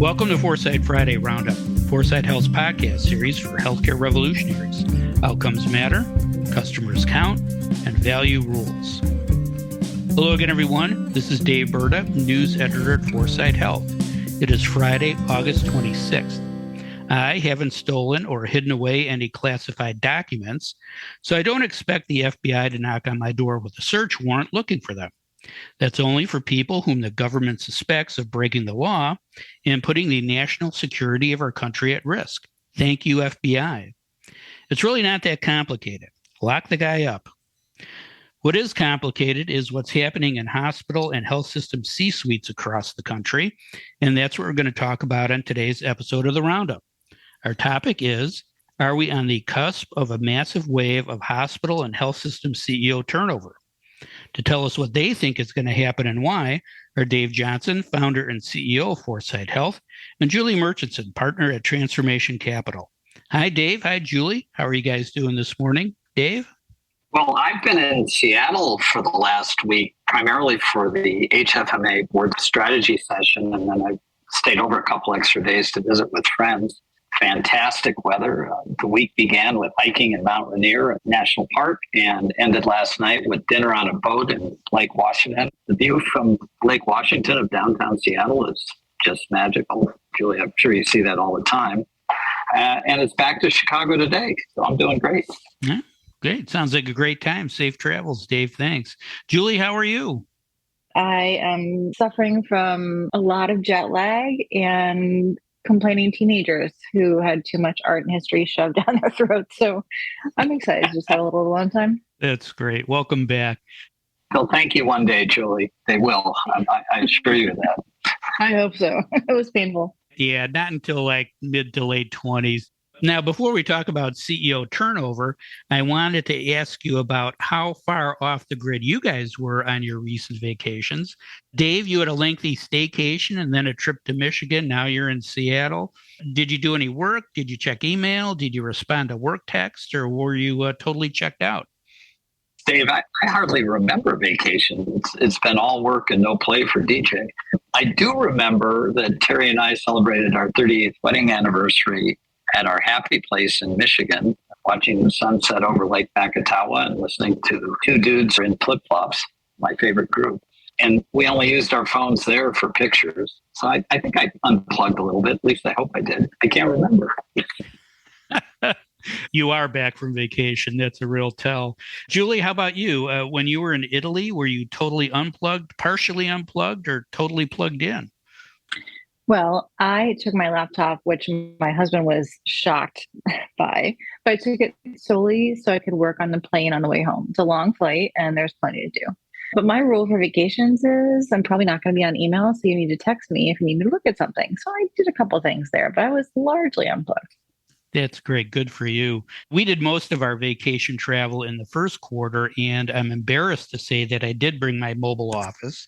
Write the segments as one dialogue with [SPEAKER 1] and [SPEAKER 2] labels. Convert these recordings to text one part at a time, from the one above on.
[SPEAKER 1] Welcome to 4sight Friday Roundup, 4sight Health's podcast series for healthcare revolutionaries. Outcomes matter, customers count, and value rules. Hello again, everyone. This is Dave Burda, news editor at 4sight Health. It is Friday, August 26th. I haven't stolen or hidden away any classified documents, so I don't expect the FBI to knock on my door with a search warrant looking for them. That's only for people whom the government suspects of breaking the law and putting the national security of our country at risk. Thank you, FBI. It's really not that complicated. Lock the guy up. What is complicated is what's happening in hospital and health system C-suites across the country, and that's what we're going to talk about on today's episode of the Roundup. Our topic is, are we on the cusp of a massive wave of hospital and health system CEO turnover? To tell us what they think is going to happen and why are Dave Johnson, founder and CEO of 4sight Health, and Julie Murchinson, partner at Transformation Capital. Hi, Dave. Hi, Julie. How are you guys doing this morning? Dave?
[SPEAKER 2] Well, I've been in Seattle for the last week, primarily for the HFMA board strategy session, and then I stayed over a couple extra days to visit with friends. Fantastic weather. The week began with hiking in Mount Rainier National Park and ended last night with dinner on a boat in Lake Washington. The view from Lake Washington of downtown Seattle is just magical. Julie, I'm sure you see that all the time. And it's back to Chicago today, so I'm doing great.
[SPEAKER 1] Yeah, great. Sounds like a great time. Safe travels, Dave. Thanks. Julie, how are you?
[SPEAKER 3] I am suffering from a lot of jet lag and complaining teenagers who had too much art and history shoved down their throats. So I'm excited to just have a little alone time.
[SPEAKER 1] That's great. Welcome back.
[SPEAKER 2] They'll thank you one day, Julie. They will. I assure you that.
[SPEAKER 3] I hope so. It was painful.
[SPEAKER 1] Yeah, not until like mid to late 20s. Now, before we talk about CEO turnover, I wanted to ask you about how far off the grid you guys were on your recent vacations. Dave, you had a lengthy staycation and then a trip to Michigan. Now you're in Seattle. Did you do any work? Did you check email? Did you respond to work text, or were you totally checked out?
[SPEAKER 2] Dave, I hardly remember vacation. It's been all work and no play for DJ. I do remember that Terry and I celebrated our 38th wedding anniversary at our happy place in Michigan, watching the sunset over Lake Pacatawa and listening to two dudes in flip-flops, my favorite group. And we only used our phones there for pictures. So I think I unplugged a little bit. At least I hope I did. I can't remember.
[SPEAKER 1] You are back from vacation. That's a real tell. Julie, how about you? When you were in Italy, were you totally unplugged, partially unplugged, or totally plugged in?
[SPEAKER 3] Well, I took my laptop, which my husband was shocked by, but I took it solely so I could work on the plane on the way home. It's a long flight and there's plenty to do. But my rule for vacations is I'm probably not going to be on email, so you need to text me if you need to look at something. So I did a couple of things there, but I was largely unplugged.
[SPEAKER 1] That's great. Good for you. We did most of our vacation travel in the first quarter, and I'm embarrassed to say that I did bring my mobile office.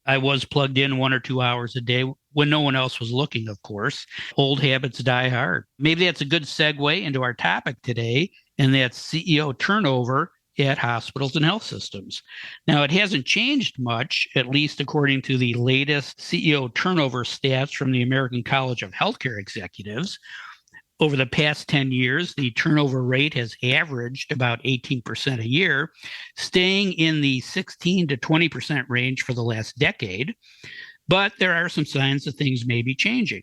[SPEAKER 1] I was plugged in 1 or 2 hours a day when no one else was looking, of course. Old habits die hard. Maybe that's a good segue into our topic today, and that's CEO turnover at hospitals and health systems. Now, it hasn't changed much, at least according to the latest CEO turnover stats from the American College of Healthcare Executives. Over the past 10 years, the turnover rate has averaged about 18% a year, staying in the 16 to 20% range for the last decade. But there are some signs that things may be changing.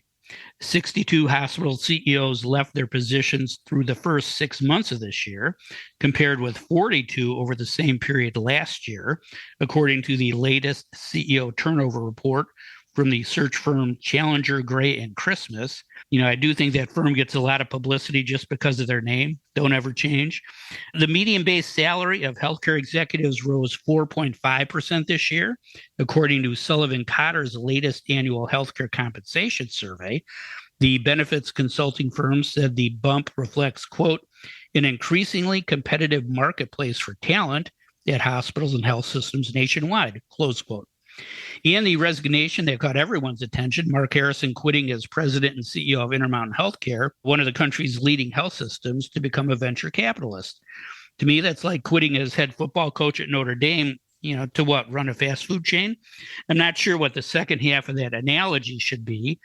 [SPEAKER 1] 62 hospital CEOs left their positions through the first 6 months of this year, compared with 42 over the same period last year, according to the latest CEO turnover report from the search firm Challenger, Gray, and Christmas. You know, I do think that firm gets a lot of publicity just because of their name. Don't ever change. The median base salary of healthcare executives rose 4.5% this year, according to Sullivan Cotter's latest annual healthcare compensation survey. The benefits consulting firm said the bump reflects, quote, an increasingly competitive marketplace for talent at hospitals and health systems nationwide, close quote. And the resignation that caught everyone's attention, Mark Harrison quitting as president and CEO of Intermountain Healthcare, one of the country's leading health systems, to become a venture capitalist. To me, that's like quitting as head football coach at Notre Dame to what? Run a fast food chain? I'm not sure what the second half of that analogy should be.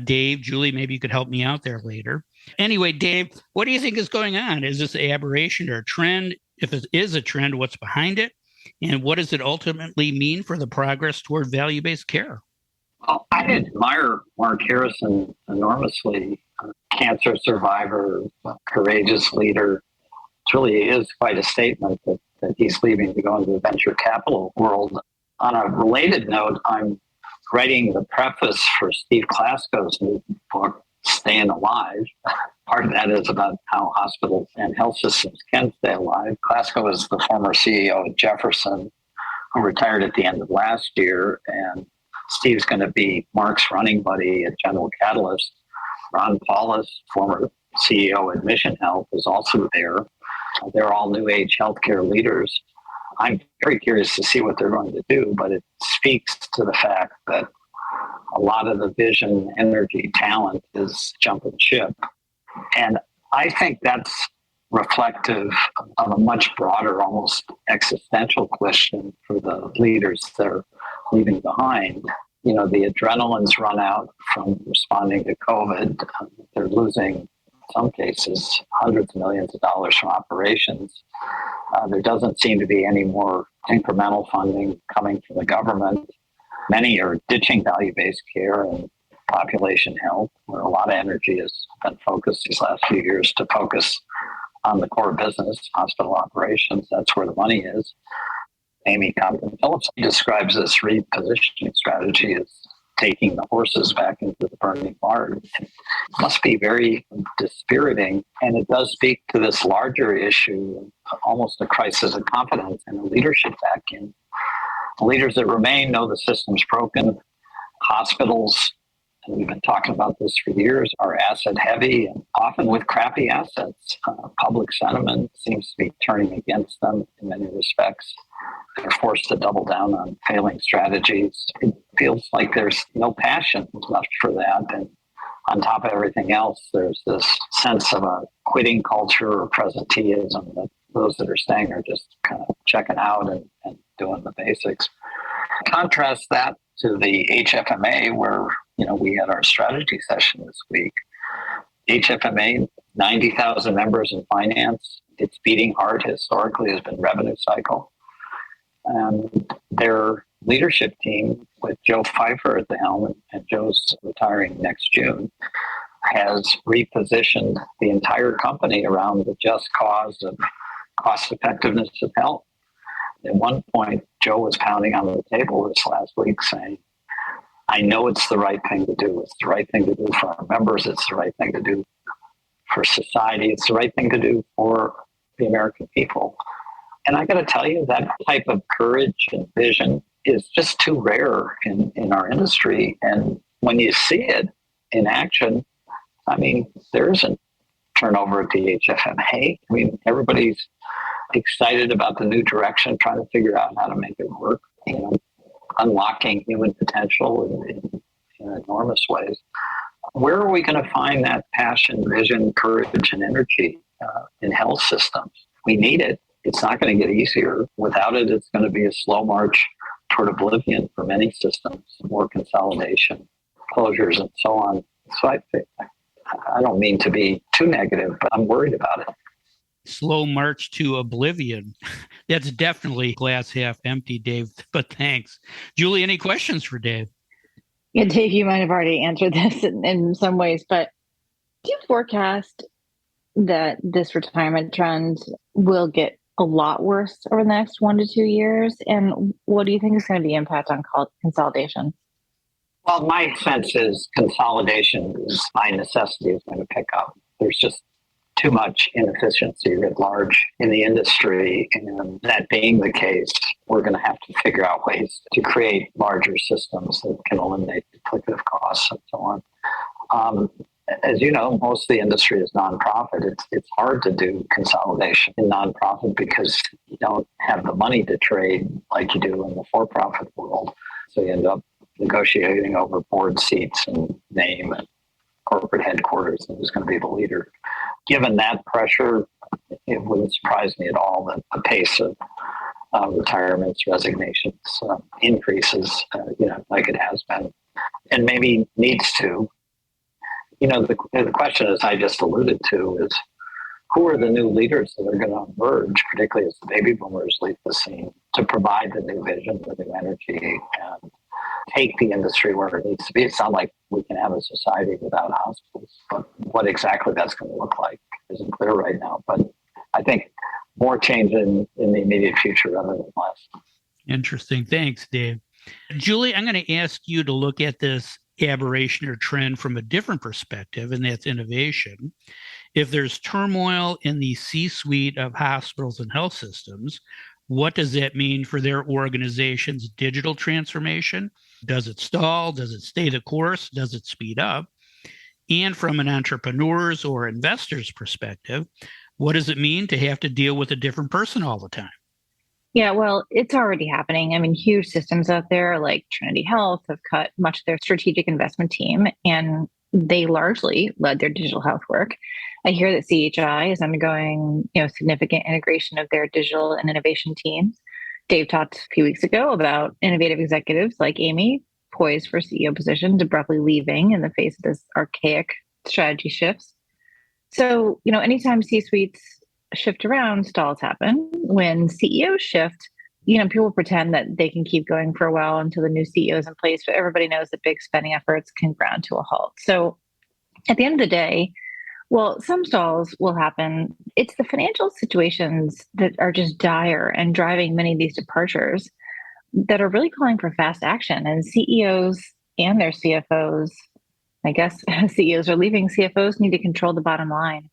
[SPEAKER 1] Dave, Julie, maybe you could help me out there later. Anyway, Dave, what do you think is going on? Is this an aberration or a trend? If it is a trend, what's behind it? And what does it ultimately mean for the progress toward value-based care?
[SPEAKER 2] Well, I admire Mark Harrison enormously. Cancer survivor, courageous leader. It really is quite a statement that he's leaving to go into the venture capital world. On a related note, I'm writing the preface for Steve Klasko's new book, Staying Alive. Part of that is about how hospitals and health systems can stay alive. Klasko is the former CEO of Jefferson, who retired at the end of last year, and Steve's going to be Mark's running buddy at General Catalyst. Ron Paulus, former CEO at Mission Health, is also there. They're all new age healthcare leaders. I'm very curious to see what they're going to do, but it speaks to the fact that a lot of the vision, energy, talent is jumping ship. And I think that's reflective of a much broader, almost existential question for the leaders they're leaving behind. The adrenaline's run out from responding to COVID. They're losing, in some cases, hundreds of millions of dollars from operations. There doesn't seem to be any more incremental funding coming from the government. Many are ditching value-based care and population health, where a lot of energy has been focused these last few years to focus on the core business, hospital operations. That's where the money is. Amy Compton Phillips describes this repositioning strategy as taking the horses back into the burning barn. It must be very dispiriting, and it does speak to this larger issue, almost a crisis of confidence in the leadership vacuum. The leaders that remain know the system's broken. Hospitals, and we've been talking about this for years, are asset heavy and often with crappy assets. Public sentiment seems to be turning against them in many respects. They're forced to double down on failing strategies. It feels like there's no passion left for that. And on top of everything else, there's this sense of a quitting culture or presenteeism that those that are staying are just kind of checking out and doing the basics. Contrast that to the HFMA, where we had our strategy session this week. HFMA, 90,000 members in finance. Its beating heart historically has been revenue cycle. And their leadership team, with Joe Pfeiffer at the helm, and Joe's retiring next June, has repositioned the entire company around the just cause of cost effectiveness of health. At one point, Joe was pounding on the table this last week saying, I know it's the right thing to do. It's the right thing to do for our members. It's the right thing to do for society. It's the right thing to do for the American people. And I got to tell you, that type of courage and vision is just too rare in our industry. And when you see it in action, there isn't turnover at the HFMA. Everybody's excited about the new direction, trying to figure out how to make it work, unlocking human potential in enormous ways. Where are we going to find that passion, vision, courage, and energy in health systems? We need it. It's not going to get easier. Without it, it's going to be a slow march toward oblivion for many systems, more consolidation, closures, and so on. So I don't mean to be too negative, but I'm worried about it.
[SPEAKER 1] Slow march to oblivion. That's definitely glass half empty, Dave, but thanks. Julie, any questions for Dave?
[SPEAKER 3] Yeah, Dave, you might have already answered this in some ways, but do you forecast that this retirement trend will get a lot worse over the next 1 to 2 years? And what do you think is going to be the impact on consolidation?
[SPEAKER 2] Well, my sense is consolidation is by necessity is going to pick up. There's just too much inefficiency writ large in the industry. And that being the case, we're going to have to figure out ways to create larger systems that can eliminate duplicative costs and so on. As you know, most of the industry is nonprofit. It's hard to do consolidation in nonprofit because you don't have the money to trade like you do in the for-profit world. So you end up negotiating over board seats and name and corporate headquarters and who's going to be the leader. Given that pressure, it wouldn't surprise me at all that the pace of retirements, resignations, increases, like it has been, and maybe needs to. The question, as I just alluded to, is who are the new leaders that are going to emerge, particularly as the baby boomers leave the scene, to provide the new vision, the new energy, and take the industry where it needs to be. It's not like we can have a society without hospitals, but what exactly that's going to look like isn't clear right now. But I think more change in the immediate future rather than less.
[SPEAKER 1] Interesting. Thanks, Dave. Julie, I'm going to ask you to look at this aberration or trend from a different perspective, and that's innovation. If there's turmoil in the C-suite of hospitals and health systems, what does that mean for their organization's digital transformation? Does it stall? Does it stay the course? Does it speed up? And from an entrepreneur's or investor's perspective, what does it mean to have to deal with a different person all the time?
[SPEAKER 3] Yeah, well, it's already happening. I mean, huge systems out there like Trinity Health have cut much of their strategic investment team, and they largely led their digital health work. I hear that CHI is undergoing, significant integration of their digital and innovation teams. Dave talked a few weeks ago about innovative executives like Amy, poised for CEO positions, abruptly leaving in the face of this archaic strategy shifts. So, anytime C-suites shift around, stalls happen. When CEOs shift, people pretend that they can keep going for a while until the new CEO is in place, but everybody knows that big spending efforts can ground to a halt. So at the end of the day, well, some stalls will happen. It's the financial situations that are just dire and driving many of these departures that are really calling for fast action. And CEOs and their CFOs, I guess CEOs are leaving, CFOs need to control the bottom line,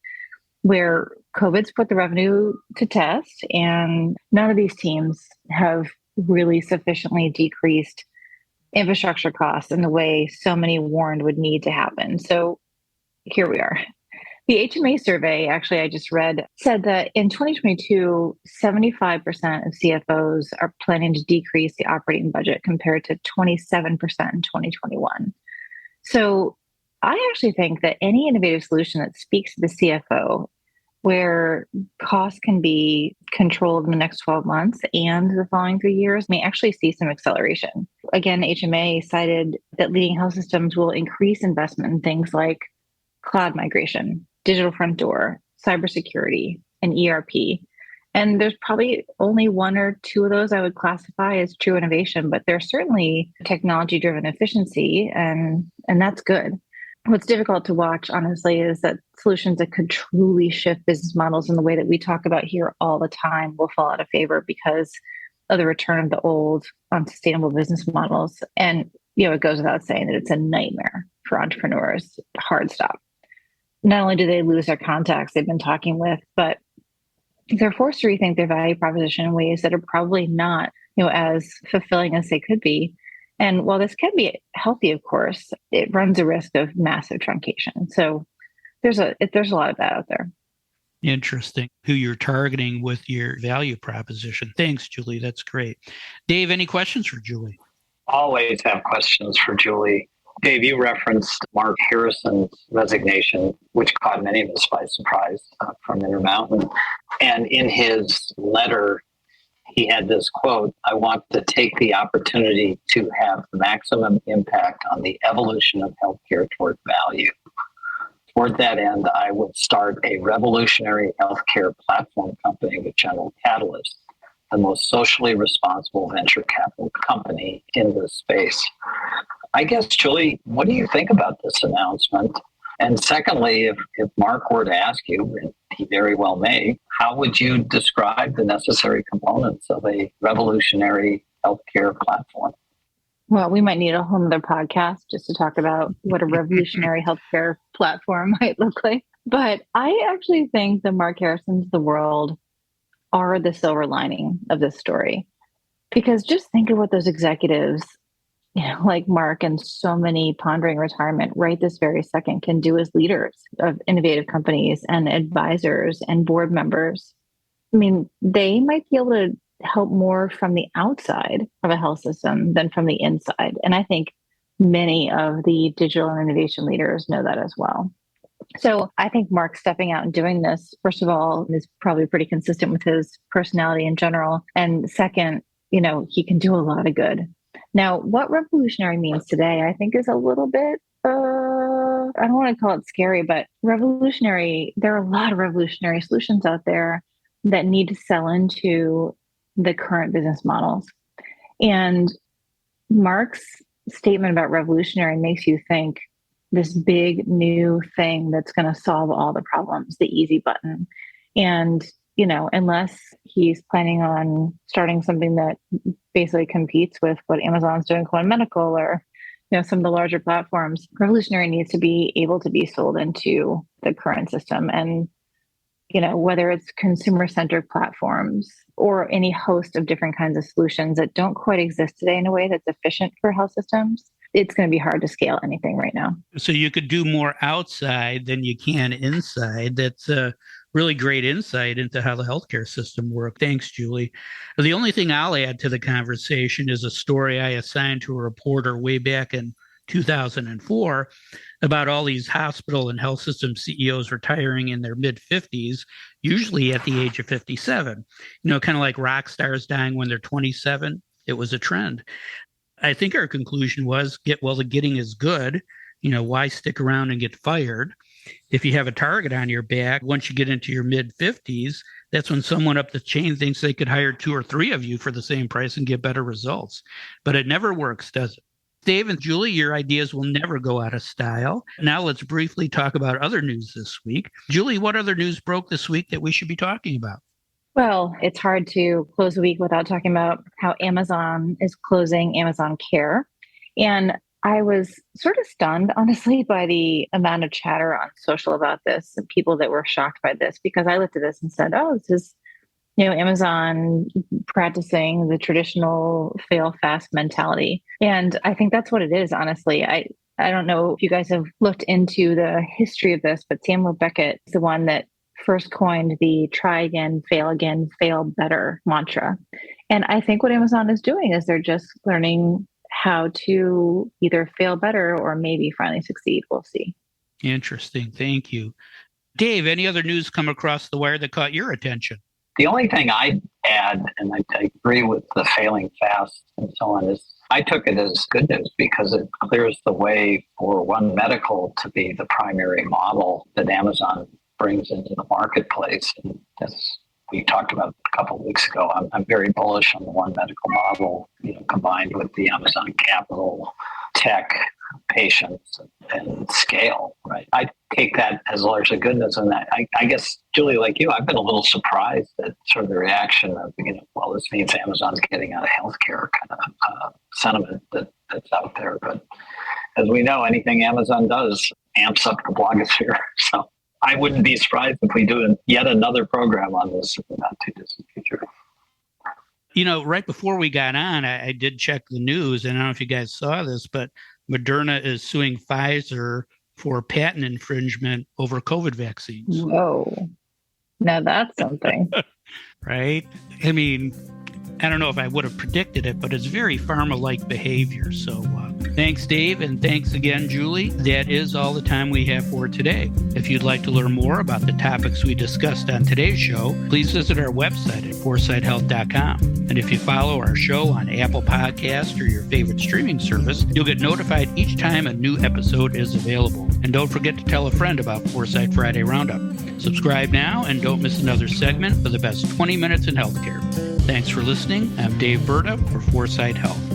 [SPEAKER 3] where COVID's put the revenue to test, and none of these teams have really sufficiently decreased infrastructure costs in the way so many warned would need to happen. So here we are. The HMA survey, actually, I just read, said that in 2022, 75% of CFOs are planning to decrease the operating budget compared to 27% in 2021. So I actually think that any innovative solution that speaks to the CFO, where costs can be controlled in the next 12 months and the following 3 years, may actually see some acceleration. Again, HMA cited that leading health systems will increase investment in things like cloud migration, digital front door, cybersecurity, and ERP. And there's probably only one or two of those I would classify as true innovation, but there's certainly technology-driven efficiency, and that's good. What's difficult to watch, honestly, is that solutions that could truly shift business models in the way that we talk about here all the time will fall out of favor because of the return of the old unsustainable business models. And, it goes without saying that it's a nightmare for entrepreneurs. Hard stop. Not only do they lose their contacts they've been talking with, but they're forced to rethink their value proposition in ways that are probably not, as fulfilling as they could be. And while this can be healthy, of course, it runs a risk of massive truncation. So there's a lot of that out there.
[SPEAKER 1] Interesting. Who you're targeting with your value proposition. Thanks, Julie. That's great. Dave, any questions for Julie?
[SPEAKER 2] Always have questions for Julie. Dave, you referenced Mark Harrison's resignation, which caught many of us by surprise from Intermountain. And in his letter, he had this quote, "I want to take the opportunity to have maximum impact on the evolution of healthcare toward value. Toward that end, I would start a revolutionary healthcare platform company with General Catalyst, the most socially responsible venture capital company in this space." I guess, Julie, what do you think about this announcement? And secondly, if Mark were to ask you, and he very well may, how would you describe the necessary components of a revolutionary healthcare platform?
[SPEAKER 3] Well, we might need a whole other podcast just to talk about what a revolutionary healthcare platform might look like. But I actually think the Mark Harrisons of the world are the silver lining of this story. Because just think of what those executives, like Mark and so many pondering retirement right this very second, can do as leaders of innovative companies and advisors and board members. I mean, they might be able to help more from the outside of a health system than from the inside. And I think many of the digital and innovation leaders know that as well. So I think Mark stepping out and doing this, first of all, is probably pretty consistent with his personality in general. And second, he can do a lot of good. Now, what revolutionary means today, I think is a little bit, I don't want to call it scary, but revolutionary, there are a lot of revolutionary solutions out there that need to sell into the current business models. And Mark's statement about revolutionary makes you think this big new thing that's going to solve all the problems, the easy button. And, unless he's planning on starting something that basically competes with what Amazon's doing with medical or, some of the larger platforms, revolutionary needs to be able to be sold into the current system. And, whether it's consumer-centered platforms or any host of different kinds of solutions that don't quite exist today in a way that's efficient for health systems, it's going to be hard to scale anything right now.
[SPEAKER 1] So you could do more outside than you can inside. That's a really great insight into how the healthcare system works. Thanks, Julie. The only thing I'll add to the conversation is a story I assigned to a reporter way back in 2004 about all these hospital and health system CEOs retiring in their mid-50s, usually at the age of 57. Kind of like rock stars dying when they're 27. It was a trend. I think our conclusion was, the getting is good. Why stick around and get fired? If you have a target on your back, once you get into your mid-50s, that's when someone up the chain thinks they could hire 2 or 3 of you for the same price and get better results. But it never works, does it? Dave and Julie, your ideas will never go out of style. Now let's briefly talk about other news this week. Julie, what other news broke this week that we should be talking about?
[SPEAKER 3] Well, it's hard to close a week without talking about how Amazon is closing Amazon Care. And I was sort of stunned, honestly, by the amount of chatter on social about this and people that were shocked by this, because I looked at this and said, oh, this is, Amazon practicing the traditional fail fast mentality. And I think that's what it is, honestly. I don't know if you guys have looked into the history of this, but Samuel Beckett is the one that first coined the try again, fail better mantra. And I think what Amazon is doing is they're just learning how to either fail better or maybe finally succeed. We'll see.
[SPEAKER 1] Interesting. Thank you. Dave, any other news come across the wire that caught your attention?
[SPEAKER 2] The only thing I'd add, and I agree with the failing fast and so on, is I took it as good news because it clears the way for One Medical to be the primary model that Amazon brings into the marketplace. And as we talked about a couple of weeks ago, I'm very bullish on the One Medical model, combined with the Amazon capital, tech, patience, and scale, right? I take that as largely goodness. And I guess, Julie, like you, I've been a little surprised at sort of the reaction of, this means Amazon's getting out of healthcare kind of sentiment that's out there. But as we know, anything Amazon does amps up the blogosphere. So I wouldn't be surprised if we do yet another program on this in the not too distant future.
[SPEAKER 1] Right before we got on, I did check the news, and I don't know if you guys saw this, but Moderna is suing Pfizer for patent infringement over COVID vaccines.
[SPEAKER 3] Whoa. Now that's something.
[SPEAKER 1] Right? I mean, I don't know if I would have predicted it, but it's very pharma-like behavior. So thanks, Dave, and thanks again, Julie. That is all the time we have for today. If you'd like to learn more about the topics we discussed on today's show, please visit our website at 4sighthealth.com. And if you follow our show on Apple Podcasts or your favorite streaming service, you'll get notified each time a new episode is available. And don't forget to tell a friend about 4sight Friday Roundup. Subscribe now and don't miss another segment for the best 20 minutes in healthcare. Thanks for listening. I'm Dave Burda for 4sight Health.